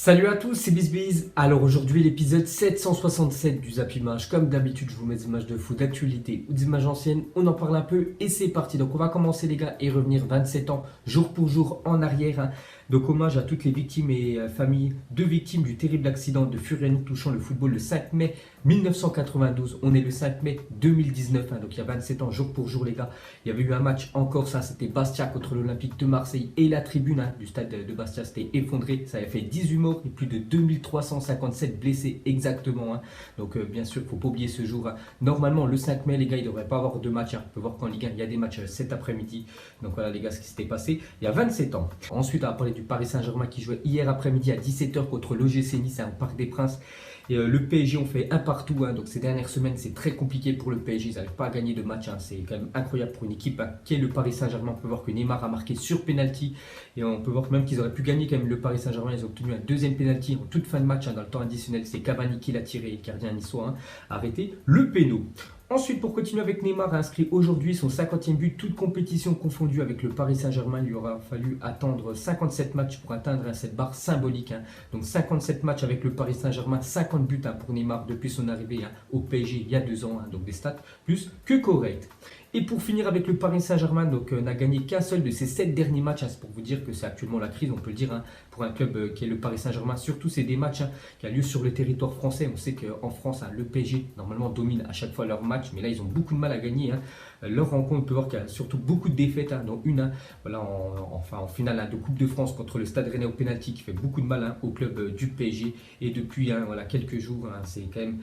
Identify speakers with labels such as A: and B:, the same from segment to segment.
A: Salut à tous, c'est BizBiz. Alors aujourd'hui l'épisode 767 du Zap Image. Comme d'habitude je vous mets des images de foot d'actualité ou des images anciennes, on en parle un peu et c'est parti. Donc on va commencer les gars et revenir 27 ans jour pour jour en arrière. Donc hommage à toutes les victimes et familles de victimes du terrible accident de Furiani touchant le football le 5 mai 1992. On est le 5 mai 2019, donc il y a 27 ans jour pour jour les gars. Il y avait eu un match encore, ça c'était Bastia contre l'Olympique de Marseille et la tribune du stade de Bastia s'était effondrée. Ça avait fait 18 morts et plus de 2357 blessés exactement. Donc bien sûr, il ne faut pas oublier ce jour. Normalement, le 5 mai, les gars, il ne devrait pas avoir de match. On peut voir qu'en Ligue 1, il y a des matchs cet après-midi. Donc voilà les gars, ce qui s'était passé il y a 27 ans. Ensuite, on va parler du Paris Saint-Germain qui jouait hier après-midi à 17h contre l'OGC Nice au Parc des Princes. Et le PSG ont fait un partout, donc ces dernières semaines c'est très compliqué pour le PSG, ils n'arrivent pas à gagner de match, c'est quand même incroyable pour une équipe qui est le Paris Saint-Germain. On peut voir que Neymar a marqué sur penalty et on peut voir même qu'ils auraient pu gagner quand même le Paris Saint-Germain. Ils ont obtenu un deuxième penalty en toute fin de match, dans le temps additionnel c'est Cavani qui l'a tiré et le gardien niçois a arrêté le péno. Ensuite, pour continuer avec Neymar, a inscrit aujourd'hui son 50e but, toute compétition confondue avec le Paris Saint-Germain. Il lui aura fallu attendre 57 matchs pour atteindre cette barre symbolique. Donc 57 matchs avec le Paris Saint-Germain, 50 buts pour Neymar depuis son arrivée au PSG il y a 2 ans. Donc des stats plus que corrects. Et pour finir avec le Paris Saint-Germain, n'a gagné qu'un seul de ses 7 derniers matchs. C'est pour vous dire que c'est actuellement la crise, on peut le dire, pour un club qui est le Paris Saint-Germain. Surtout, c'est des matchs qui ont lieu sur le territoire français. On sait qu'en France, le PSG, normalement, domine à chaque fois leurs matchs. Mais là, ils ont beaucoup de mal à gagner. Leur rencontre, on peut voir qu'il y a surtout beaucoup de défaites, dont une en finale de Coupe de France contre le Stade Rennais au pénalty qui fait beaucoup de mal au club du PSG. Et depuis quelques jours, c'est quand même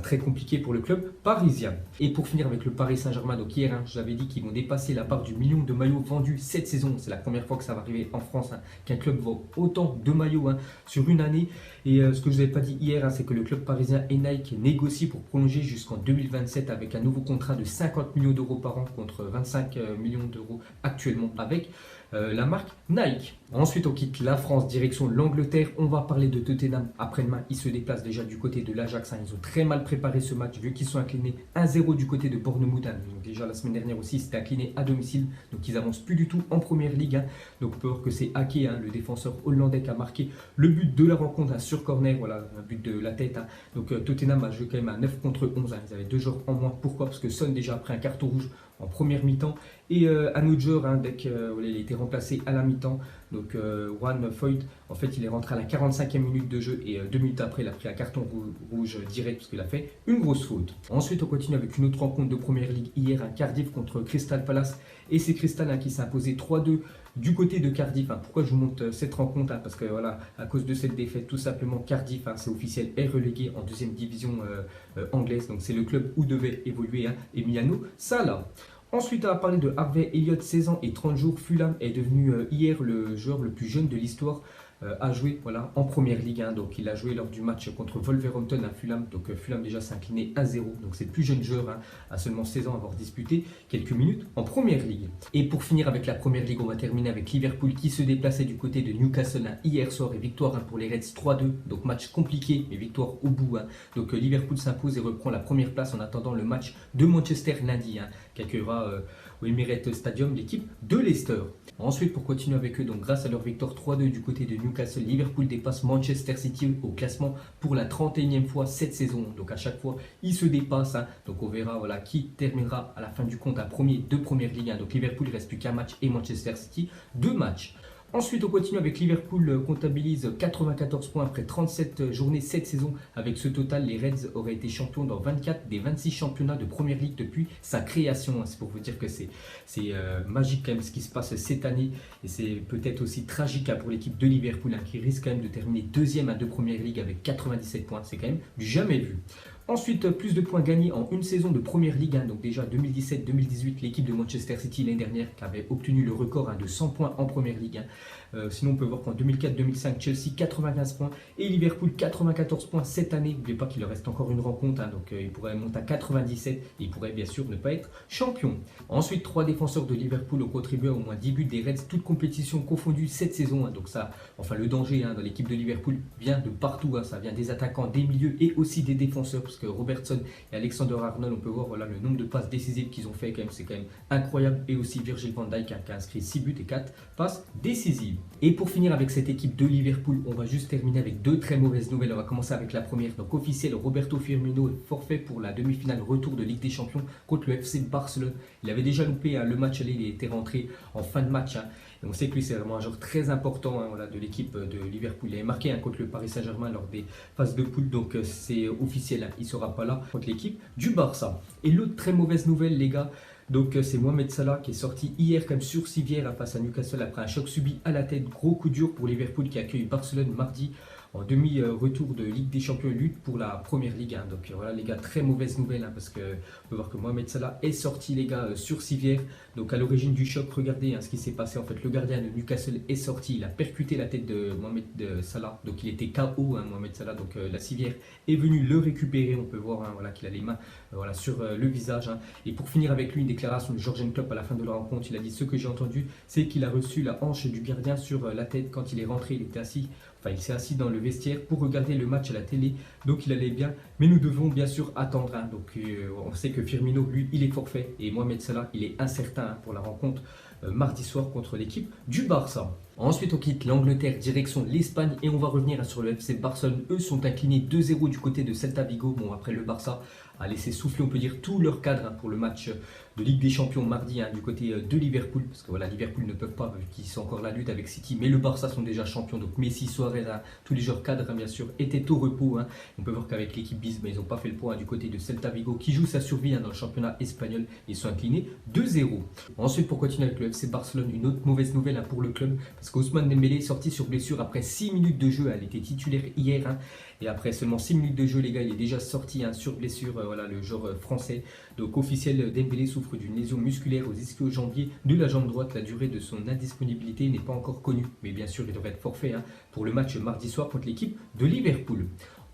A: très compliqué pour le club parisien. Et pour finir avec le Paris Saint-Germain, donc hier, je vous avais dit qu'ils vont dépasser la barre du million de maillots vendus cette saison. C'est la première fois que ça va arriver en France, qu'un club vend autant de maillots sur une année. Et ce que je ne vous avais pas dit hier, c'est que le club parisien et Nike négocient pour prolonger jusqu'en 2027 avec un nouveau contrat de 50 millions d'euros par an contre 25 millions d'euros actuellement avec la marque Nike. Ensuite, on quitte la France, direction l'Angleterre. On va parler de Tottenham après-demain. Ils se déplacent déjà du côté de l'Ajax. Ils ont très mal préparé ce match vu qu'ils sont inclinés 1-0 du côté de Bournemouth. Donc déjà la semaine dernière aussi, c'était incliné à domicile. Donc ils avancent plus du tout en première ligue. Donc on peut voir que c'est Ake, le défenseur hollandais, qui a marqué le but de la rencontre sur corner. Voilà, un but de la tête. Donc Tottenham a joué quand même à 9 contre 11. Ils avaient 2 joueurs en moins. Pourquoi? Parce que Son déjà a pris un carton rouge en première mi-temps et un autre joueur dès qu'il a été remplacé à la mi-temps, donc Juan Foyth, en fait il est rentré à la 45e minute de jeu et 2 minutes après il a pris un carton rouge direct parce qu'il a fait une grosse faute. Ensuite on continue avec une autre rencontre de première ligue hier, Cardiff contre Crystal Palace, et c'est Crystal qui s'est imposé 3-2 du côté de Cardiff. Pourquoi je vous montre cette rencontre? Parce que voilà, à cause de cette défaite, tout simplement Cardiff, c'est officiel, est relégué en deuxième division anglaise. Donc c'est le club où devait évoluer Emiliano Sala. Ensuite, on va parler de Harvey Elliott, 16 ans et 30 jours. Fulham est devenu hier le joueur le plus jeune de l'histoire à jouer en première ligue. Donc il a joué lors du match contre Wolverhampton à Fulham. Donc Fulham déjà s'est incliné 1-0. Donc c'est le plus jeune joueur à seulement 16 ans à avoir disputé quelques minutes en première ligue. Et pour finir avec la première ligue, on va terminer avec Liverpool qui se déplaçait du côté de Newcastle hier soir, et victoire pour les Reds 3-2. Donc match compliqué mais victoire au bout. Donc Liverpool s'impose et reprend la première place en attendant le match de Manchester lundi qui accueillera au Emirates Stadium l'équipe de Leicester. Ensuite, pour continuer avec eux, donc grâce à leur victoire 3-2 du côté de Newcastle, Liverpool dépasse Manchester City au classement pour la 31e fois cette saison. Donc à chaque fois, ils se dépassent. Donc on verra qui terminera à la fin du compte un premier de première ligue. Donc Liverpool, il ne reste plus qu'un match, et Manchester City 2 matchs. Ensuite, on continue avec Liverpool, comptabilise 94 points après 37 journées cette saison. Avec ce total, les Reds auraient été champions dans 24 des 26 championnats de Première Ligue depuis sa création. C'est pour vous dire que c'est magique quand même ce qui se passe cette année. Et c'est peut-être aussi tragique pour l'équipe de Liverpool qui risque quand même de terminer deuxième de Première Ligue avec 97 points. C'est quand même du jamais vu. Ensuite, plus de points gagnés en une saison de Première Ligue. Donc déjà 2017-2018, l'équipe de Manchester City l'année dernière qui avait obtenu le record de 100 points en Première Ligue. Sinon, on peut voir qu'en 2004-2005, Chelsea 95 points et Liverpool 94 points cette année. N'oubliez pas qu'il leur reste encore une rencontre, donc il pourrait monter à 97 et il pourrait bien sûr ne pas être champion. Ensuite, 3 défenseurs de Liverpool ont contribué à au moins 10 buts des Reds, toutes compétitions confondues cette saison. Donc ça, le danger dans l'équipe de Liverpool vient de partout. Ça vient des attaquants, des milieux et aussi des défenseurs. parce que Robertson et Alexander Arnold, on peut voir voilà, le nombre de passes décisives qu'ils ont fait, c'est quand même incroyable. Et aussi Virgil van Dijk qui a inscrit 6 buts et 4 passes décisives. Et pour finir avec cette équipe de Liverpool, on va juste terminer avec deux très mauvaises nouvelles. On va commencer avec la première. Donc officiel, Roberto Firmino est forfait pour la demi-finale retour de Ligue des Champions contre le FC Barcelone. Il avait déjà loupé le match aller, il était rentré en fin de match. Et on sait que lui c'est vraiment un joueur très important voilà, de l'équipe de Liverpool. Il avait marqué contre le Paris Saint-Germain lors des phases de poule, donc c'est officiel, il ne sera pas là contre l'équipe du Barça. Et l'autre très mauvaise nouvelle les gars, donc c'est Mohamed Salah qui est sorti hier comme sur civière face à Newcastle après un choc subi à la tête. Gros coup dur pour Liverpool qui accueille Barcelone mardi en demi-retour de Ligue des Champions, lutte pour la Première Ligue. Donc voilà les gars, très mauvaise nouvelle parce que on peut voir que Mohamed Salah est sorti les gars sur civière. Donc à l'origine du choc, regardez ce qui s'est passé. En fait, le gardien de Newcastle est sorti, il a percuté la tête de Mohamed Salah. Donc il était KO Mohamed Salah. Donc la civière est venue le récupérer. On peut voir voilà, qu'il a les mains voilà, sur le visage. Et pour finir avec lui, une déclaration de Jürgen Klopp à la fin de la rencontre. Il a dit: ce que j'ai entendu, c'est qu'il a reçu la hanche du gardien sur la tête quand il est rentré. Il s'est assis dans le vestiaire pour regarder le match à la télé, donc il allait bien, mais nous devons bien sûr attendre. Donc on sait que Firmino, lui, il est forfait, et Mohamed Salah, il est incertain pour la rencontre mardi soir contre l'équipe du Barça. Ensuite, on quitte l'Angleterre, direction l'Espagne, et on va revenir sur le FC Barcelone. Eux sont inclinés 2-0 du côté de Celta Vigo. Bon, après le Barça a laissé souffler, on peut dire, tout leur cadre pour le match de Ligue des Champions mardi du côté de Liverpool, parce que voilà, Liverpool ne peuvent pas, vu qu'ils sont encore la lutte avec City, mais le Barça sont déjà champions, donc Messi, Suarez, tous les joueurs cadres bien sûr étaient au repos. On peut voir qu'avec l'équipe bis, ils n'ont pas fait le point du côté de Celta Vigo qui joue sa survie dans le championnat espagnol. Ils sont inclinés 2-0. Ensuite, pour continuer avec le FC Barcelone, une autre mauvaise nouvelle pour le club, parce qu'Ousmane Dembélé est sorti sur blessure après 6 minutes de jeu. Elle était titulaire hier, et après seulement 6 minutes de jeu les gars, il est déjà sorti sur blessure. Voilà, le joueur français. Donc officiel, Dembélé souffre d'une lésion musculaire aux ischio-jambiers de la jambe droite. La durée de son indisponibilité n'est pas encore connue, mais bien sûr il devrait être forfait pour le match mardi soir contre l'équipe de Liverpool.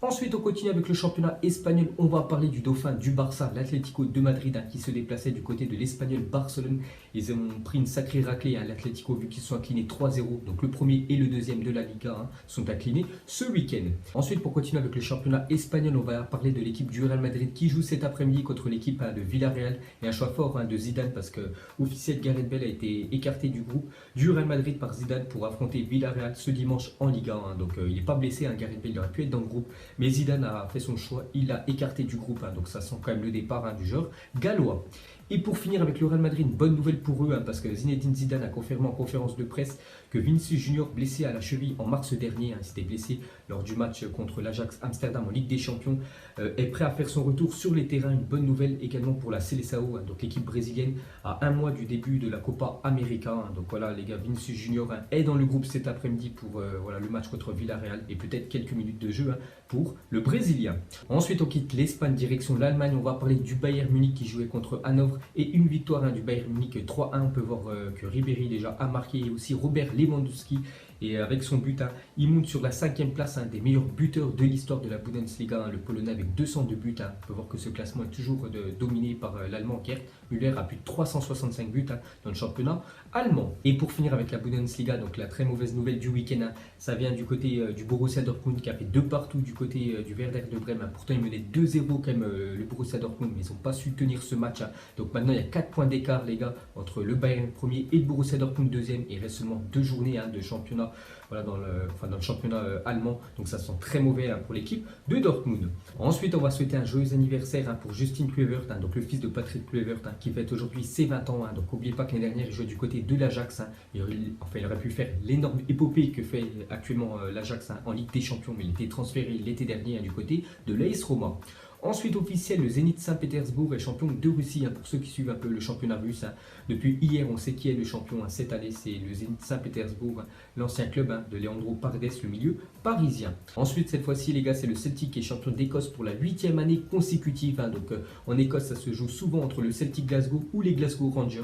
A: Ensuite, on continue avec le championnat espagnol. On va parler du dauphin du Barça, l'Atlético de Madrid, qui se déplaçait du côté de l'Espagnol Barcelone. Ils ont pris une sacrée raclée, l'Atlético, vu qu'ils sont inclinés 3-0. Donc le premier et le deuxième de la Liga sont inclinés ce week-end. Ensuite, pour continuer avec le championnat espagnol, on va parler de l'équipe du Real Madrid qui joue cet après-midi contre l'équipe de Villarreal. Et un choix fort de Zidane, parce que officiel Gareth Bale a été écarté du groupe du Real Madrid par Zidane pour affronter Villarreal ce dimanche en Liga. Donc il n'est pas blessé, Gareth Bale, il aurait pu être dans le groupe. Mais Zidane a fait son choix, il l'a écarté du groupe, donc ça sent quand même le départ du joueur gallois. Et pour finir avec le Real Madrid, une bonne nouvelle pour eux, parce que Zinedine Zidane a confirmé en conférence de presse que Vinicius Junior, blessé à la cheville en mars dernier, il s'était blessé lors du match contre l'Ajax Amsterdam en Ligue des Champions, est prêt à faire son retour sur les terrains. Une bonne nouvelle également pour la Seleção, donc l'équipe brésilienne, à un mois du début de la Copa América. Donc voilà les gars, Vinicius Junior est dans le groupe cet après-midi pour voilà, le match contre Villarreal, et peut-être quelques minutes de jeu pour le Brésilien. Ensuite, on quitte l'Espagne, direction l'Allemagne. On va parler du Bayern Munich qui jouait contre Hanovre, et une victoire du Bayern Munich 3-1. On peut voir que Ribéry déjà a marqué, et aussi Robert Lewandowski. Et avec son but, il monte sur la 5e place, des meilleurs buteurs de l'histoire de la Bundesliga, le Polonais avec 202 buts. On peut voir que ce classement est toujours dominé par l'Allemand Gerd Müller à plus de 365 buts dans le championnat allemand. Et pour finir avec la Bundesliga, donc la très mauvaise nouvelle du week-end, ça vient du côté du Borussia Dortmund qui a fait 2 partout du côté du Werder de Brême. Pourtant, il menait 2-0 quand même le Borussia Dortmund, mais ils n'ont pas su tenir ce match. Donc maintenant, il y a 4 points d'écart les gars entre le Bayern premier et le Borussia Dortmund deuxième. Il reste seulement 2 journées de championnat. Voilà, dans le championnat allemand, donc ça sent très mauvais pour l'équipe de Dortmund. Ensuite, on va souhaiter un joyeux anniversaire pour Justin Kluivert, donc le fils de Patrick Kluivert, qui fête aujourd'hui ses 20 ans. Donc n'oubliez pas que l'année dernière, il jouait du côté de l'Ajax. Il aurait pu faire l'énorme épopée que fait actuellement l'Ajax en Ligue des Champions, mais il était transféré l'été dernier du côté de l'AS Roma. Ensuite, officiel, le Zénith Saint-Pétersbourg est champion de Russie. Pour ceux qui suivent un peu le championnat russe, depuis hier, on sait qui est le champion cette année. C'est le Zénith Saint-Pétersbourg, l'ancien club de Leandro Paredes, le milieu parisien. Ensuite, cette fois-ci, les gars, c'est le Celtic qui est champion d'Écosse pour la 8e année consécutive. Donc, en Écosse, ça se joue souvent entre le Celtic Glasgow ou les Glasgow Rangers.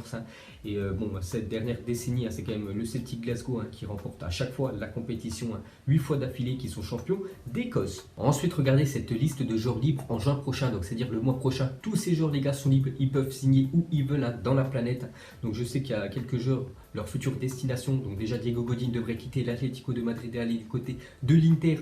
A: Et cette dernière décennie, c'est quand même le Celtic Glasgow qui remporte à chaque fois la compétition 8 fois d'affilée, qui sont champions d'Écosse. Ensuite, regardez cette liste de joueurs libres en juin prochain, donc c'est-à-dire le mois prochain. Tous ces joueurs, les gars, sont libres, ils peuvent signer où ils veulent dans la planète. Donc je sais qu'il y a quelques joueurs, leur future destination. Donc déjà Diego Godin devrait quitter l'Atlético de Madrid et aller du côté de l'Inter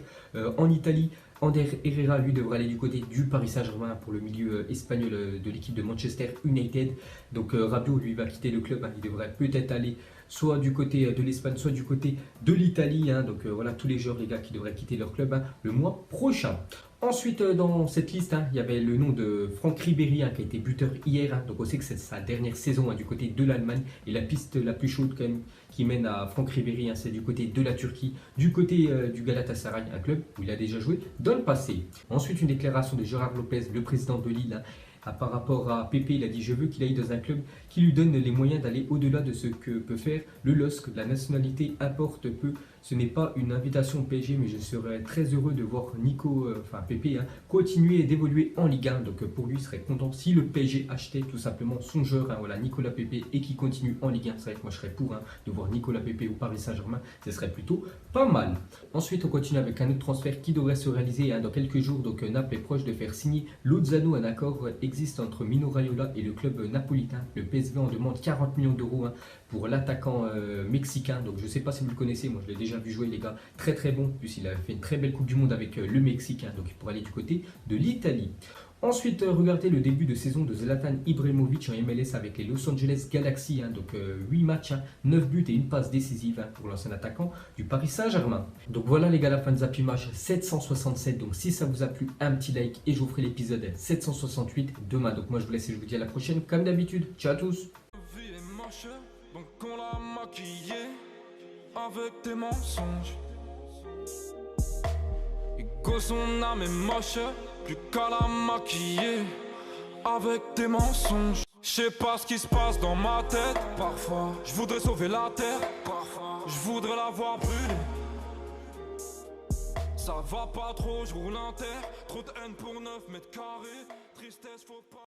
A: en Italie. Ander Herrera, lui, devrait aller du côté du Paris Saint-Germain pour le milieu espagnol de l'équipe de Manchester United. Donc Rabiot, lui, va quitter le club. Hein. Il devrait peut-être aller soit du côté de l'Espagne, soit du côté de l'Italie. Hein. Donc voilà, tous les joueurs, les gars, qui devraient quitter leur club, hein, le mois prochain. Ensuite, dans cette liste, hein, il y avait le nom de Franck Ribéry, hein, qui a été buteur hier. Hein. Donc on sait que c'est sa dernière saison, hein, du côté de l'Allemagne. Et la piste la plus chaude quand même qui mène à Franck Ribéry, hein, c'est du côté de la Turquie, du côté du Galatasaray, un club où il a déjà joué dans le passé. Ensuite, une déclaration de Gérard Lopez, le président de Lille, hein, par rapport à Pépé. Il a dit: je veux qu'il aille dans un club qui lui donne les moyens d'aller au-delà de ce que peut faire le LOSC. La nationalité importe peu. Ce n'est pas une invitation au PSG, mais je serais très heureux de voir Pépé, hein, continuer d'évoluer en Ligue 1. Donc pour lui, il serait content si le PSG achetait tout simplement son joueur, hein, voilà, Nicolas Pépé, et qui continue en Ligue 1. C'est vrai que moi je serais pour, hein, de voir Nicolas Pépé au Paris Saint-Germain. Ce serait plutôt pas mal. Ensuite, on continue avec un autre transfert qui devrait se réaliser, hein, dans quelques jours. Donc Naples est proche de faire signer Lozano. Un accord existe entre Mino Raiola et le club napolitain. Le PSV en demande 40 millions d'euros, hein, pour l'attaquant mexicain. Donc je ne sais pas si vous le connaissez, moi je l'ai déjà vu jouer, les gars, très très bon. En plus il a fait une très belle Coupe du Monde avec le Mexique, hein, donc il pourrait aller du côté de l'Italie. Ensuite, regardez le début de saison de Zlatan Ibrahimovic en MLS avec les Los Angeles Galaxy. Hein, donc 8 matchs, hein, 9 buts et une passe décisive, hein, pour l'ancien attaquant du Paris Saint-Germain. Donc voilà les gars, la fin de Zapimage 767. Donc si ça vous a plu, un petit like et je vous ferai l'épisode 768 demain. Donc moi je vous laisse et je vous dis à la prochaine comme d'habitude. Ciao à tous.
B: Donc on l'a maquillé avec des mensonges. Et que son âme est moche, plus qu'à la maquiller avec des mensonges. Je sais pas ce qui se passe dans ma tête. Parfois, je voudrais sauver la terre. Parfois, je voudrais la voir brûler. Ça va pas trop, je roule un terre. Trop de haine pour 9 mètres carrés. Tristesse, faut pas.